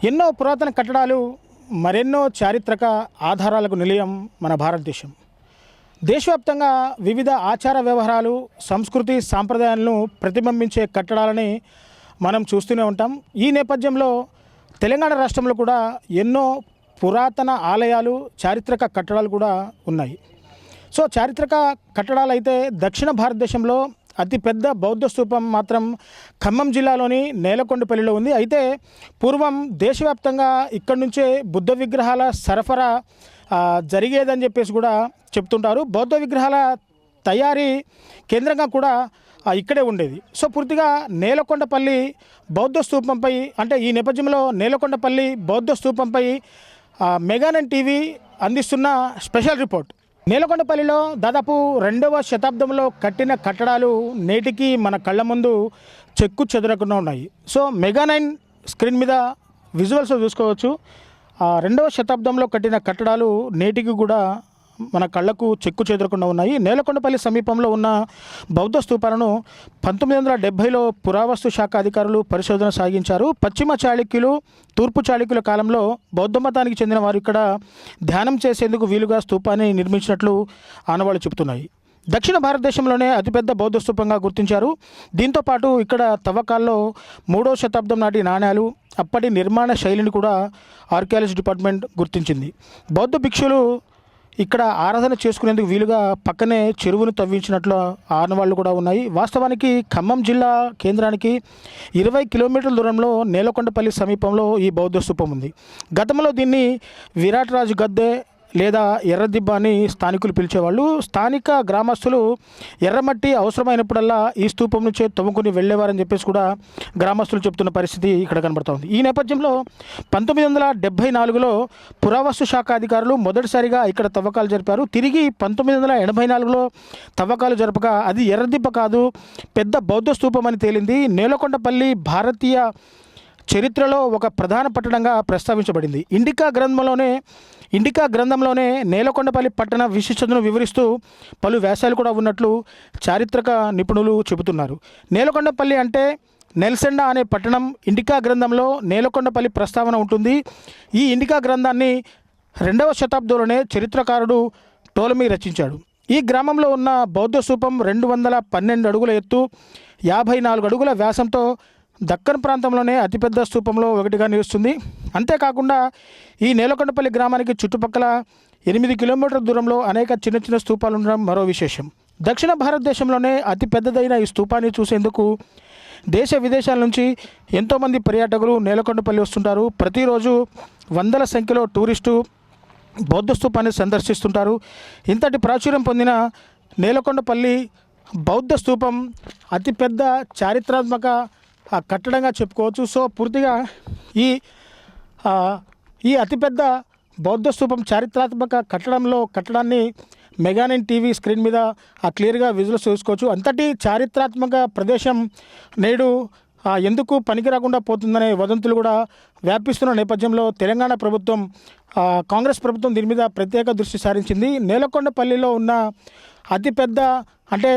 ఎన్నో పురాతన కట్టడాలు మరెన్నో చారిత్రక ఆధారాలకు నిలయం మన భారతదేశం. దేశవ్యాప్తంగా వివిధ ఆచార వ్యవహారాలు, సంస్కృతి, సాంప్రదాయాలను ప్రతిబింబించే కట్టడాలని మనం చూస్తూనే ఉంటాం. ఈ నేపథ్యంలో తెలంగాణ రాష్ట్రంలో కూడా ఎన్నో పురాతన ఆలయాలు, చారిత్రక కట్టడాలు కూడా ఉన్నాయి. సో చారిత్రక కట్టడాలు అయితే దక్షిణ భారతదేశంలో అతిపెద్ద బౌద్ధ స్తూపం మాత్రం ఖమ్మం జిల్లాలోని నేలకొండపల్లిలో ఉంది. అయితే పూర్వం దేశవ్యాప్తంగా ఇక్కడి నుంచే బుద్ధ విగ్రహాల సరఫరా జరిగేదని చెప్పేసి కూడా చెప్తుంటారు. బౌద్ధ విగ్రహాల తయారీ కేంద్రంగా కూడా ఇక్కడే ఉండేది. సో పూర్తిగా నేలకొండపల్లి బౌద్ధ స్తూపంపై, అంటే ఈ నేపథ్యంలో నేలకొండపల్లి బౌద్ధ స్తూపంపై మెగానన్ టీవీ అందిస్తున్న స్పెషల్ రిపోర్ట్. నేలకొండపల్లిలో దాదాపు 2వ శతాబ్దంలో కట్టిన కట్టడాలు నేటికి మన కళ్ళ ముందు చెక్కు చెదరకుండా ఉన్నాయి. సో మెగా9 స్క్రీన్ మీద విజువల్స్ చూసుకోవచ్చు. 2వ శతాబ్దంలో కట్టిన కట్టడాలు నేటికి కూడా మన కళ్ళకు చెక్కు చెదరకుండా ఉన్నాయి. నేలకొండపల్లి సమీపంలో ఉన్న బౌద్ధ స్తూపాలను 1970లో పురావస్తు శాఖ అధికారులు పరిశోధన సాగించారు. పశ్చిమ చాళుక్యులు, తూర్పు చాళుక్యుల కాలంలో బౌద్ధ మతానికి చెందిన వారు ఇక్కడ ధ్యానం చేసేందుకు వీలుగా స్తూపాన్ని నిర్మించినట్లు ఆనవాళ్లు చెబుతున్నాయి. దక్షిణ భారతదేశంలోనే అతిపెద్ద బౌద్ధ స్తూపంగా గుర్తించారు. దీంతోపాటు ఇక్కడ తవ్వకాల్లో 3వ శతాబ్దం నాటి నాణ్యాలు, అప్పటి నిర్మాణ శైలిని కూడా ఆర్కియాలజీ డిపార్ట్మెంట్ గుర్తించింది. బౌద్ధ భిక్షులు ఇక్కడ ఆరాధన చేసుకునేందుకు వీలుగా పక్కనే చెరువును తవ్వించినట్లు ఆనవాళ్లు కూడా ఉన్నాయి. వాస్తవానికి ఖమ్మం జిల్లా కేంద్రానికి 20 కిలోమీటర్ల దూరంలో నేలకొండపల్లి సమీపంలో ఈ బౌద్ధ స్తూపం ఉంది. గతంలో దీన్ని విరాట్ రాజు గద్దె లేదా ఎర్రదిబ్బ అని స్థానికులు పిలిచేవాళ్ళు. స్థానిక గ్రామస్తులు ఎర్రమట్టి అవసరమైనప్పుడల్లా ఈ స్తూపం నుంచే తవ్వుకుని వెళ్ళేవారని చెప్పేసి కూడా గ్రామస్తులు చెప్తున్న పరిస్థితి ఇక్కడ కనబడుతోంది. ఈ నేపథ్యంలో 1974లో పురావస్తు శాఖ అధికారులు మొదటిసారిగా ఇక్కడ తవ్వకాలు జరిపారు. తిరిగి 1984లో తవ్వకాలు జరపగా అది ఎర్రదిబ్బ కాదు, పెద్ద బౌద్ధ స్తూపం అని తేలింది. నేలకొండపల్లి భారతీయ చరిత్రలో ఒక ప్రధాన పట్టణంగా ప్రస్తావించబడింది. ఇండికా గ్రంథంలోనే నేలకొండపల్లి పట్టణ విశిష్టతను వివరిస్తూ పలు వ్యాసాలు కూడా ఉన్నట్లు చారిత్రక నిపుణులు చెబుతున్నారు. నేలకొండపల్లి అంటే నెల్సెండా అనే పట్టణం ఇండికా గ్రంథంలో నేలకొండపల్లి ప్రస్తావన ఉంటుంది. ఈ ఇండికా గ్రంథాన్ని 2వ శతాబ్దంలోనే చరిత్రకారుడు టోలమీ రచించాడు. ఈ గ్రామంలో ఉన్న బౌద్ధ స్తూపం 212 అడుగుల ఎత్తు, 54 అడుగుల వ్యాసంతో దక్కన్ ప్రాంతంలోనే అతిపెద్ద స్తూపంలో ఒకటిగా నిలుస్తుంది. అంతేకాకుండా ఈ నేలకొండపల్లి గ్రామానికి చుట్టుపక్కల 8 కిలోమీటర్ల దూరంలో అనేక చిన్న చిన్న స్తూపాలు ఉండడం మరో విశేషం. దక్షిణ భారతదేశంలోనే అతిపెద్దదైన ఈ స్తూపాన్ని చూసేందుకు దేశ విదేశాల నుంచి ఎంతోమంది పర్యాటకులు నేలకొండపల్లి వస్తుంటారు. ప్రతిరోజు వందల సంఖ్యలో టూరిస్టు బౌద్ధ స్తూపాన్ని సందర్శిస్తుంటారు. ఇంతటి ప్రాచుర్యం పొందిన నేలకొండపల్లి బౌద్ధ స్తూపం అతిపెద్ద చారిత్రాత్మక కట్టడంగా చెప్పుకోవచ్చు. సో పూర్తిగా ఈ అతిపెద్ద బౌద్ధ స్తూపం చారిత్రాత్మక కట్టడాన్ని మెగా9 టీవీ స్క్రీన్ మీద క్లియర్గా విజువల్స్ చూసుకోవచ్చు. అంతటి చారిత్రాత్మక ప్రదేశం నేడు ఎందుకు పనికి రాకుండా పోతుందనే వదంతులు కూడా వ్యాపిస్తున్న నేపథ్యంలో తెలంగాణ ప్రభుత్వం, కాంగ్రెస్ ప్రభుత్వం దీని మీద ప్రత్యేక దృష్టి సారించింది. నేలకొండపల్లిలో ఉన్న అతిపెద్ద, అంటే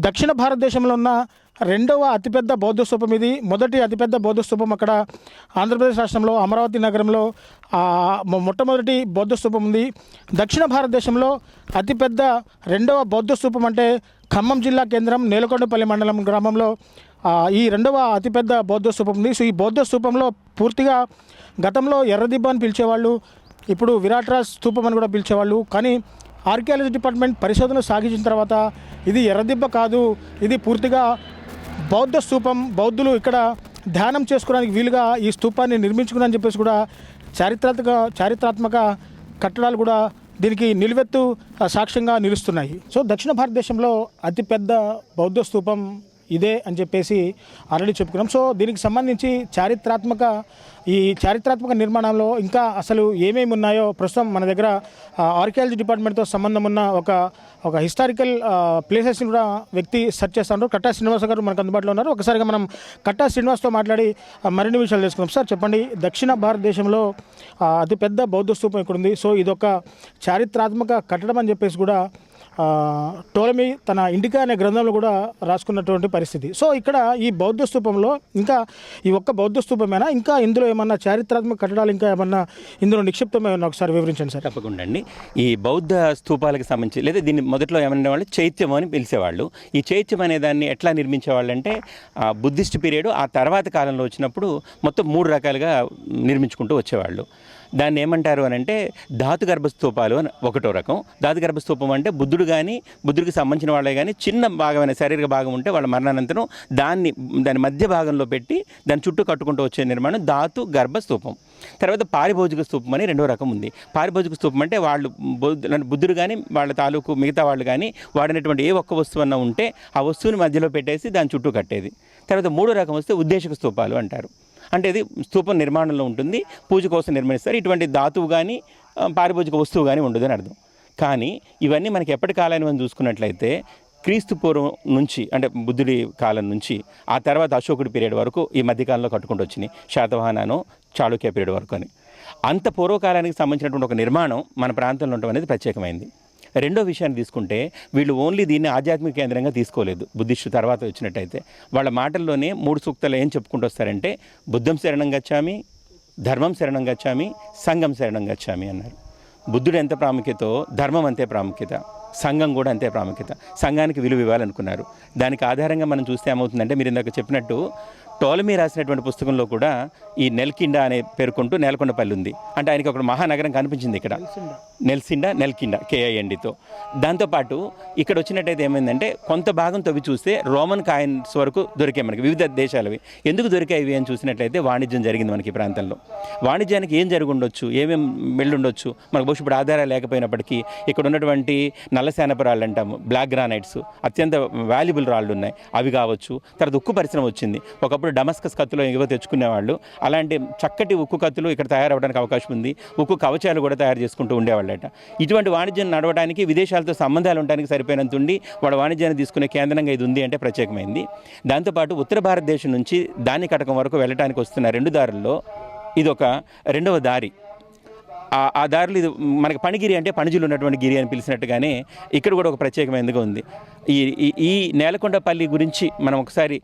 దక్షిణ భారతదేశంలో ఉన్న 2వ అతిపెద్ద బౌద్ధ స్తూపం ఇది. మొదటి అతిపెద్ద బౌద్ధ స్తూపం అక్కడ ఆంధ్రప్రదేశ్ రాష్ట్రంలో అమరావతి నగరంలో మొట్టమొదటి బౌద్ధ స్తూపం ఉంది. దక్షిణ భారతదేశంలో అతిపెద్ద 2వ బౌద్ధ స్తూపం అంటే ఖమ్మం జిల్లా కేంద్రం నేలకొండపల్లి మండలం గ్రామంలో ఈ 2వ అతిపెద్ద బౌద్ధ స్తూపం ఉంది. సో ఈ బౌద్ధ స్తూపంలో పూర్తిగా గతంలో ఎర్రదిబ్బ అని పిలిచేవాళ్ళు, ఇప్పుడు విరాట్ రాజ్ స్తూపం అని కూడా పిలిచేవాళ్ళు. కానీ ఆర్కియాలజీ డిపార్ట్మెంట్ పరిశోధన సాగించిన తర్వాత ఇది ఎర్రదిబ్బ కాదు, ఇది పూర్తిగా బౌద్ధ స్తూపం, బౌద్ధులు ఇక్కడ ధ్యానం చేసుకోవడానికి వీలుగా ఈ స్తూపాన్ని నిర్మించుకున్నారని చెప్పేసి కూడా చారిత్రాత్మక కట్టడాలు కూడా దీనికి నిలువెత్తు సాక్ష్యంగా నిలుస్తున్నాయి. సో దక్షిణ భారతదేశంలో అతిపెద్ద బౌద్ధ స్తూపం ఇదే అని చెప్పేసి ఆల్రెడీ చెప్పుకున్నాం. సో దీనికి సంబంధించి చారిత్రాత్మక నిర్మాణంలో ఇంకా అసలు ఏమేమి ఉన్నాయో ప్రస్తుతం మన దగ్గర ఆర్కియాలజీ డిపార్ట్మెంట్తో సంబంధం ఉన్న ఒక హిస్టారికల్ ప్లేసెస్ని కూడా వ్యక్తి సెర్చ్ చేస్తున్నారు. కట్టా శ్రీనివాస గారు మనకు అందుబాటులో ఉన్నారు. ఒకసారిగా మనం కట్టా శ్రీనివాస్తో మాట్లాడి మరిన్ని విషయాలు తెలుసుకుందాం. సార్ చెప్పండి, దక్షిణ భారతదేశంలో అతిపెద్ద బౌద్ధ స్తూపం ఇక్కడ ఉంది. సో ఇదొక చారిత్రాత్మక కట్టడం అని చెప్పేసి కూడా టోలమీ తన ఇండికా అనే గ్రంథంలో కూడా రాసుకున్నటువంటి పరిస్థితి. సో ఇక్కడ ఈ బౌద్ధ స్తూపంలో ఇంకా ఈ ఒక్క బౌద్ధ స్తూపమేనా, ఇంకా ఇందులో ఏమన్నా చారిత్రాత్మక కట్టడాలు ఇంకా ఏమన్నా ఇందులో నిక్షిప్తమేమన్నా ఒకసారి వివరించండి సార్. తప్పకుండా అండి. ఈ బౌద్ధ స్తూపాలకు సంబంధించి లేదా దీన్ని మొదట్లో ఏమనే వాళ్ళు చైత్యం అని పిలిచేవాళ్ళు. ఈ చైత్యం అనే దాన్ని ఎట్లా నిర్మించేవాళ్ళు అంటే బుద్ధిస్ట్ పీరియడ్ ఆ తర్వాత కాలంలో వచ్చినప్పుడు మొత్తం 3 రకాలుగా నిర్మించుకుంటూ వచ్చేవాళ్ళు. దాన్ని ఏమంటారు అని అంటే ధాతు గర్భస్తూపాలు అని ఒకటో రకం. ధాతు గర్భస్తూపం అంటే బుద్ధుడికి సంబంధించిన వాళ్ళే కానీ చిన్న భాగమైన శారీరక భాగం ఉంటే వాళ్ళ మరణానంతరం దాని మధ్య భాగంలో పెట్టి దాని చుట్టూ కట్టుకుంటూ వచ్చే నిర్మాణం ధాతు గర్భస్తూపం. తర్వాత పారిభోజిక స్తూపం అని రెండో రకం ఉంది. పారిభోజిక స్తూపం అంటే వాళ్ళు బుద్ధుడు కానీ వాళ్ళ తాలూకు మిగతా వాళ్ళు కానీ వాడినటువంటి ఏ ఒక్క వస్తువు అన్నా ఉంటే ఆ వస్తువుని మధ్యలో పెట్టేసి దాని చుట్టూ కట్టేది. తర్వాత మూడో రకం వస్తే ఉద్దేశక స్తూపాలు అంటారు. అంటే ఇది స్తూపం నిర్మాణంలో ఉంటుంది, పూజ కోసం నిర్మిస్తారు. ఇటువంటి ధాతువు కానీ పారిభోజిక వస్తువు కానీ ఉండదు అని అర్థం. కానీ ఇవన్నీ మనకి ఎప్పటి కాలాన్ని మనం చూసుకున్నట్లయితే క్రీస్తు పూర్వం నుంచి అంటే బుద్ధుడి కాలం నుంచి ఆ తర్వాత అశోకుడి పీరియడ్ వరకు ఈ మధ్యకాలంలో కట్టుకుంటూ వచ్చినాయి. శాతవాహనను చాళుక్య పీరియడ్ వరకు అని అంత పూర్వకాలానికి సంబంధించినటువంటి ఒక నిర్మాణం మన ప్రాంతంలో ఉండడం అనేది ప్రత్యేకమైంది. రెండో విషయాన్ని తీసుకుంటే వీళ్ళు ఓన్లీ దీన్ని ఆధ్యాత్మిక కేంద్రంగా తీసుకోలేదు. బుద్ధిస్టు తర్వాత వచ్చినట్టయితే వాళ్ళ మాటల్లోనే 3 సూక్తాలు ఏం చెప్పుకుంటూ వస్తారంటే బుద్ధం శరణం గచ్చామి, ధర్మం శరణం గచ్చామి, సంఘం శరణం గచ్చామి అన్నారు. బుద్ధుడు ఎంత ప్రాముఖ్యతో ధర్మం అంతే ప్రాముఖ్యత, సంఘం కూడా అంతే ప్రాముఖ్యత. సంఘానికి విలువ ఇవ్వాలనుకున్నారు. దానికి ఆధారంగా మనం చూస్తే ఏమవుతుందంటే మీరు ఇందాక చెప్పినట్టు టోలమీ రాసినటువంటి పుస్తకంలో కూడా ఈ నెల్కిండా అనే పేర్కొంటూ నేలకొండపల్లి ఉంది. అంటే ఆయనకి ఒక మహానగరం కనిపించింది ఇక్కడ, నెల్కిండా KINDతో. దాంతోపాటు ఇక్కడ వచ్చినట్టయితే ఏమైందంటే కొంత భాగం తవ్వి చూస్తే రోమన్ కాయిన్స్ వరకు దొరికాయి మనకి, వివిధ దేశాలవి. ఎందుకు దొరికాయి అని చూసినట్లయితే వాణిజ్యం జరిగింది మనకి ప్రాంతంలో. వాణిజ్యానికి ఏం జరిగి ఉండొచ్చు, ఏమేమి వెళ్ళుండొచ్చు మనకు బహుశా ఇప్పుడు ఆధారాలు లేకపోయినప్పటికీ ఇక్కడ ఉన్నటువంటి నల్లశానప రాళ్ళు అంటాము, బ్లాక్ గ్రానైట్స్, అత్యంత వాల్యుబుల్ రాళ్ళు ఉన్నాయి, అవి కావచ్చు. తర్వాత ఉక్కు పరిశ్రమ వచ్చింది. ఒకప్పుడు డమస్కస్ కత్తులో ఎగువ తెచ్చుకునేవాళ్ళు. అలాంటి చక్కటి ఉక్కు కత్తులు ఇక్కడ తయారవడానికి అవకాశం ఉంది. ఉక్కు కవచాలు కూడా తయారు చేసుకుంటూ ఉండేవాళ్ళట. ఇటువంటి వాణిజ్యం నడవడానికి విదేశాలతో సంబంధాలు ఉండడానికి సరిపోయినంత ఉండి వాళ్ళ వాణిజ్యాన్ని తీసుకునే కేంద్రంగా ఇది ఉంది అంటే ప్రత్యేకమైంది. దాంతోపాటు ఉత్తర భారతదేశం నుంచి దాని కటకం వరకు వెళ్ళడానికి వస్తున్న 2 దారుల్లో ఇదొక రెండవ దారి. ఆ దారిలో ఇది మనకి పణిగిరి అంటే పణిజులు ఉన్నటువంటి గిరి అని పిలిచినట్టుగానే ఇక్కడ కూడా ఒక ప్రత్యేకమైనదిగా ఉంది. ఈ నేలకొండపల్లి గురించి మనం ఒకసారి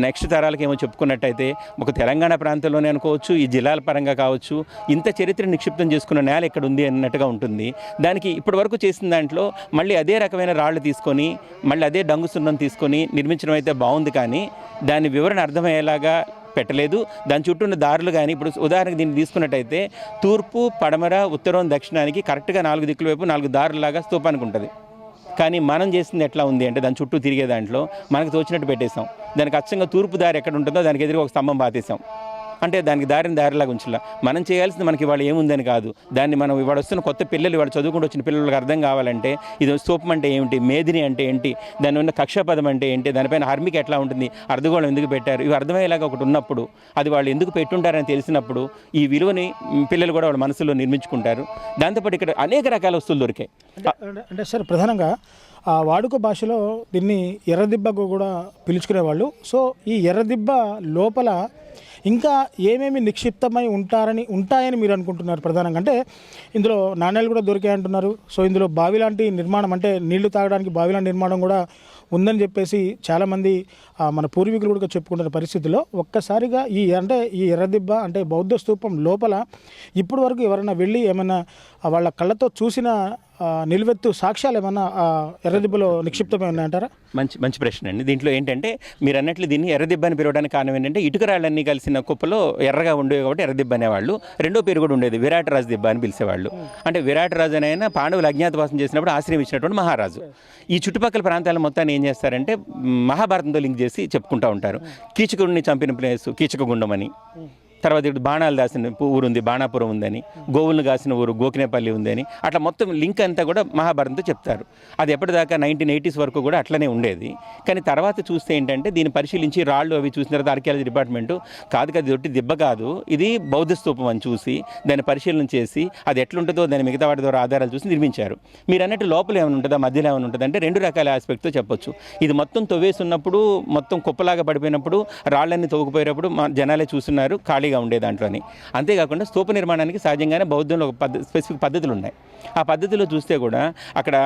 నెక్స్ట్ తరాలకి ఏమో చెప్పుకున్నట్టయితే ఒక తెలంగాణ ప్రాంతంలోనే అనుకోవచ్చు, ఈ జిల్లాల పరంగా కావచ్చు, ఇంత చరిత్ర నిక్షిప్తం చేసుకున్న నేల ఇక్కడ ఉంది అన్నట్టుగా ఉంటుంది. దానికి ఇప్పటి వరకు చేసిన దాంట్లో మళ్ళీ అదే రకమైన రాళ్ళు తీసుకొని మళ్ళీ అదే డంగు సున్నం తీసుకొని నిర్మించడం అయితే బాగుంది, కానీ దాని వివరణ అర్థమయ్యేలాగా పెట్టలేదు. దాని చుట్టూ ఉన్న దారులు కానీ ఇప్పుడు ఉదాహరణకు దీన్ని తీసుకున్నట్టయితే తూర్పు, పడమర, ఉత్తరం, దక్షిణానికి కరెక్ట్గా 4 దిక్కుల వైపు 4 దారులాగా స్తూపానికి ఉంటుంది. కానీ మనం చేసింది ఎట్లా ఉంది అంటే దాని చుట్టూ తిరిగే దాంట్లో మనకు తోచినట్టు పెట్టేసాం. దానికి అచ్చంగా తూర్పు దారి ఎక్కడ ఉంటుందో దానికి ఎదురుగా ఒక స్తంభం పాతేసాం. అంటే దానికి దారిలాగా ఉంచలా. మనం చేయాల్సింది మనకి ఇవాళ ఏముందని కాదు, దాన్ని మనం ఇవాళ వస్తున్న కొత్త పిల్లలు, ఇవాళ చదువుకుంటూ వచ్చిన పిల్లలకు అర్థం కావాలంటే ఇది స్తూపం అంటే ఏమిటి, మేదిని అంటే ఏంటి, దాని ఉన్న కక్షాపదం అంటే ఏంటి, దానిపైన హర్మిక ఎట్లా ఉంటుంది, అర్ధగోళం ఎందుకు పెట్టారు, ఇవి అర్థమయ్యేలాగా ఒకటి ఉన్నప్పుడు అది వాళ్ళు ఎందుకు పెట్టుంటారని తెలిసినప్పుడు ఈ విలువని పిల్లలు కూడా వాళ్ళ మనసులో నిర్మించుకుంటారు. దాంతోపాటు ఇక్కడ అనేక రకాల వస్తువులు దొరికాయి. అంటే సార్ ప్రధానంగా వాడుక భాషలో దీన్ని ఎర్రదిబ్బకు కూడా పిలుచుకునేవాళ్ళు. సో ఈ ఎర్రదిబ్బ లోపల ఇంకా ఏమేమి నిక్షిప్తమై ఉంటాయని మీరు అనుకుంటున్నారు ప్రధానంగా? అంటే ఇందులో నాణ్యాలు కూడా దొరికాయంటున్నారు. సో ఇందులో బావి లాంటి నిర్మాణం, అంటే నీళ్లు తాగడానికి బావి లాంటి నిర్మాణం కూడా ఉందని చెప్పేసి చాలామంది మన పూర్వీకులు కూడా చెప్పుకుంటున్న పరిస్థితుల్లో ఒక్కసారిగా ఈ ఎర్రదిబ్బ అంటే బౌద్ధ స్తూపం లోపల ఇప్పటి వరకు ఎవరైనా వెళ్ళి ఏమైనా వాళ్ళ కళ్ళతో చూసిన నిలువెత్తు సాక్ష్యాలు ఏమన్నా ఎర్రదిబ్బలో నిక్షిప్తమై ఉన్నాయంటారా? మంచి ప్రశ్న అండి. దీంట్లో ఏంటంటే మీరు అన్నట్లు దీన్ని ఎర్రదిబ్బ అని పిలవడానికి కారణం ఏంటంటే ఇటుక రాళ్ళన్నీ కలిసిన కుప్పలో ఎర్రగా ఉండేవి కాబట్టి ఎర్రదిబ్బ అనేవాళ్ళు. రెండో పేరు కూడా ఉండేది, విరాట్ రాజు దిబ్బ అని పిలిచేవాళ్ళు. అంటే విరాట్ రాజు అయినా పాండవులు అజ్ఞాతవాసం చేసినప్పుడు ఆశ్రయం ఇచ్చినటువంటి మహారాజు. ఈ చుట్టుపక్కల ప్రాంతాల మొత్తాన్ని ఏం చేస్తారంటే మహాభారతంతో లింక్ చేసి చెప్పుకుంటూ ఉంటారు. కీచకుడిని చంపిన ప్లేసు కీచకగుండం అని, తర్వాత ఇప్పుడు బాణాలు దాసిన ఊరు ఉంది, బాణాపురం ఉందని, గోవులను కాసిన ఊరు గోకినేపల్లి ఉందని, అట్లా మొత్తం లింక్ అంతా కూడా మహాభారతంతో చెప్తారు. అది ఎప్పటిదాకా 1980s వరకు కూడా అట్లనే ఉండేది. కానీ తర్వాత చూస్తే ఏంటంటే దీన్ని పరిశీలించి రాళ్ళు అవి చూసిన తర్వాత ఆర్కియాలజీ డిపార్ట్మెంటు కాదు దొట్టి దిబ్బ కాదు, ఇది బౌద్ధ స్తూపం అని చూసి దాన్ని పరిశీలన చేసి అది ఎట్లుంటుందో దాని మిగతా వాటి ద్వారా ఆధారాలు చూసి నిర్మించారు. మీరు అన్నట్టు లోపల ఏమైనా ఉంటుందా, మధ్యలో ఏమైనా ఉంటుంది అంటే 2 రకాల ఆస్పెక్ట్తో చెప్పొచ్చు. ఇది మొత్తం తవ్వేసి ఉన్నప్పుడు మొత్తం కుప్పలాగా పడిపోయినప్పుడు రాళ్ళన్నీ తవ్వుకుపోయేటప్పుడు జనాలే చూస్తున్నారు, ఖాళీ ఖాళీగా ఉండే దాంట్లోని. అంతేకాకుండా స్తూప నిర్మాణానికి సహజంగానే బౌద్ధంలో ఒక స్పెసిఫిక్ పద్ధతులు ఉన్నాయి. ఆ పద్ధతిలో చూస్తే కూడా అక్కడ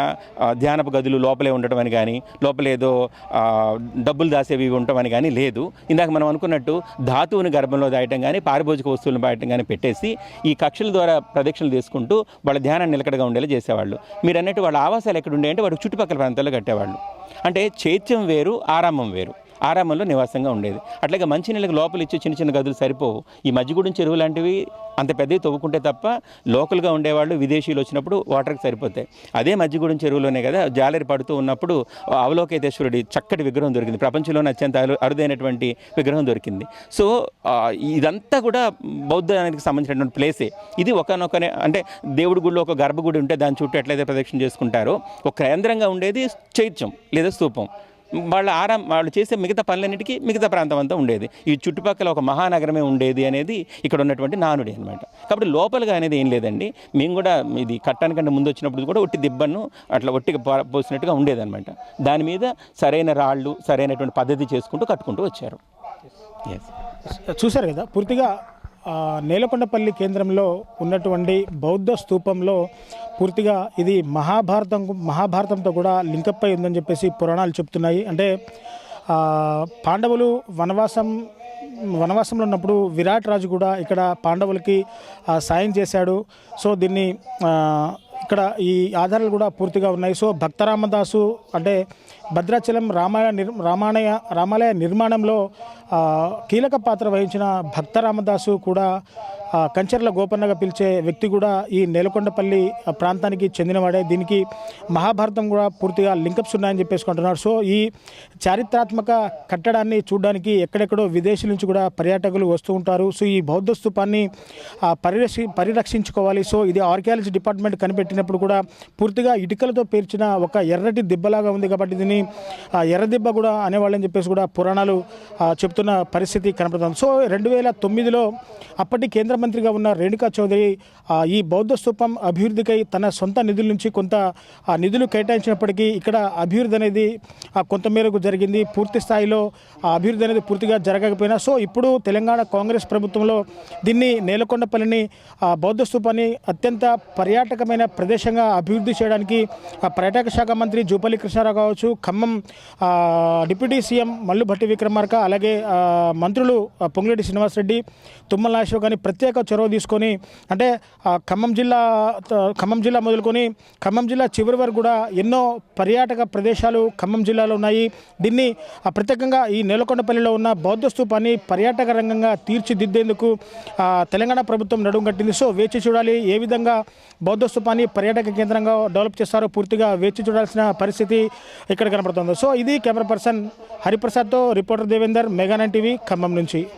ధ్యానపు గదులు లోపలే ఉండటం అని కానీ, లోపలేదో డబ్బులు దాసేవి ఉండటం కానీ లేదు. ఇందాక మనం అనుకున్నట్టు ధాతువుని గర్భంలో దాయటం కానీ, పారిభోజిక వస్తువులను దాయటం కానీ పెట్టేసి ఈ కక్షల ద్వారా ప్రదక్షిణలు తీసుకుంటూ వాళ్ళ ధ్యానాన్ని నిలకడగా ఉండేలా చేసేవాళ్ళు. మీరు అన్నట్టు వాళ్ళ ఆవాసాలు ఎక్కడ ఉండే అంటే వాడు చుట్టుపక్కల ప్రాంతాల్లో కట్టేవాళ్ళు. అంటే చైత్యం వేరు, ఆరామం వేరు. ఆరామంలో నివాసంగా ఉండేది. అట్లాగే మంచినీళ్ళకి లోపల ఇచ్చే చిన్న చిన్న గదులు సరిపోవు. ఈ మజ్జిగూడెం చెరువు లాంటివి అంత పెద్దవి తవ్వుకుంటే తప్ప లోకల్గా ఉండేవాళ్ళు విదేశీయులు వచ్చినప్పుడు వాటర్కి సరిపోతాయి. అదే మజ్జిగూడెం చెరువులోనే కదా జాలరి పడుతూ ఉన్నప్పుడు అవలోకేతేశ్వరుడి చక్కటి విగ్రహం దొరికింది. ప్రపంచంలోనే అత్యంత అరుదైనటువంటి విగ్రహం దొరికింది. సో ఇదంతా కూడా బౌద్ధానికి సంబంధించినటువంటి ప్లేసే. ఇది ఒకనొకనే అంటే దేవుడి గుడిలో ఒక గర్భగుడి ఉంటే దాని చుట్టూ ఎట్లయితే ప్రదక్షిణ చేసుకుంటారో ఒక కేంద్రంగా ఉండేది చైత్యం లేదా స్తూపం. వాళ్ళు చేసే మిగతా పనులన్నిటికీ మిగతా ప్రాంతం అంతా ఉండేది. ఈ చుట్టుపక్కల ఒక మహానగరమే ఉండేది అనేది ఇక్కడ ఉన్నటువంటి నానుడి అనమాట. కాబట్టి లోపలగా అనేది ఏం లేదండి. మేము కూడా ఇది కట్టడానికంటే ముందు వచ్చినప్పుడు కూడా ఒట్టి దిబ్బను అట్లా ఒట్టిగా పోసినట్టుగా ఉండేదన్నమాట. దాని మీద సరైన రాళ్ళు సరైనటువంటి పద్ధతి చేసుకుంటూ కట్టుకుంటూ వచ్చారు. చూశారు కదా, పూర్తిగా నేలకొండపల్లి కేంద్రంలో ఉన్నటువంటి బౌద్ధ స్తూపంలో పూర్తిగా ఇది మహాభారతంతో కూడా లింకప్ అయి ఉందని చెప్పేసి పురాణాలు చెప్తున్నాయి. అంటే పాండవులు వనవాసంలో ఉన్నప్పుడు విరాట్ రాజు కూడా ఇక్కడ పాండవులకి సాయం చేశాడు. సో దీన్ని ఇక్కడ ఈ ఆధారాలు కూడా పూర్తిగా ఉన్నాయి. సో భక్తరామదాసు అంటే భద్రాచలం రామాలయ నిర్మాణంలో కీలక పాత్ర వహించిన భక్తరామదాసు కూడా కంచర్ల గోపన్నగా పిలిచే వ్యక్తి కూడా ఈ నేలకొండపల్లి ప్రాంతానికి చెందినవాడే. దీనికి మహాభారతం కూడా పూర్తిగా లింకప్స్ ఉన్నాయని చెప్పేసుకుంటున్నారు. సో ఈ చారిత్రాత్మక కట్టడాన్ని చూడడానికి ఎక్కడెక్కడో విదేశీ నుంచి కూడా పర్యాటకులు వస్తూ ఉంటారు. సో ఈ బౌద్ధ స్తూపాన్ని పరిరక్షించుకోవాలి. సో ఇది ఆర్కియాలజీ డిపార్ట్మెంట్ కనిపెట్టినప్పుడు కూడా పూర్తిగా ఇటుకలతో పేర్చిన ఒక ఎర్రటి దిబ్బలాగా ఉంది కాబట్టి దీన్ని ఎర్రదిబ్బ కూడా అనేవాళ్ళని చెప్పేసి కూడా పురాణాలు చెప్తున్న పరిస్థితి కనపడుతుంది. సో 2009లో అప్పటి కేంద్ర మంత్రిగా ఉన్న రేణుకా చౌదరి ఈ బౌద్ధ స్తూపం అభివృద్ధికై తన సొంత నిధుల నుంచి కొంత నిధులు కేటాయించినప్పటికీ ఇక్కడ అభివృద్ధి అనేది కొంతమేరకు జరిగింది. పూర్తి స్థాయిలో అభివృద్ధి అనేది పూర్తిగా జరగకపోయినా సో ఇప్పుడు తెలంగాణ కాంగ్రెస్ ప్రభుత్వంలో దీన్ని నేలకొండపల్లిని బౌద్ధ స్తూపాన్ని అత్యంత పర్యాటకమైన ప్రదేశంగా అభివృద్ధి చేయడానికి పర్యాటక శాఖ మంత్రి జూపల్లి కృష్ణారావు కావచ్చు, ఖమ్మం డిప్యూటీ సీఎం మల్లు భట్టి విక్రమార్క, అలాగే మంత్రులు పొంగులేటి శ్రీనివాసరెడ్డి, తుమ్మల నాగేశ్వరరావు కానీ ప్రత్యేక చొరవ తీసుకొని అంటే ఖమ్మం జిల్లా మొదలుకొని ఖమ్మం జిల్లా చివరి వరకు కూడా ఎన్నో పర్యాటక ప్రదేశాలు ఖమ్మం జిల్లాలో ఉన్నాయి. దీన్ని ప్రత్యేకంగా ఈ నేలకొండపల్లిలో ఉన్న బౌద్ధ స్తూపాన్ని పర్యాటక రంగంగా తీర్చిదిద్దేందుకు తెలంగాణ ప్రభుత్వం నడుం కట్టింది. సో వేచి చూడాలి ఏ విధంగా బౌద్ధ స్తూపాన్ని పర్యాటక కేంద్రంగా డెవలప్ చేస్తారో పూర్తిగా వేచి చూడాల్సిన పరిస్థితి ఇక్కడ కనబడుతుంది. సో ఇది కెమెరా పర్సన్ హరిప్రసాద్తో reporter Devender, mega 9 TV Khammam నుంచి.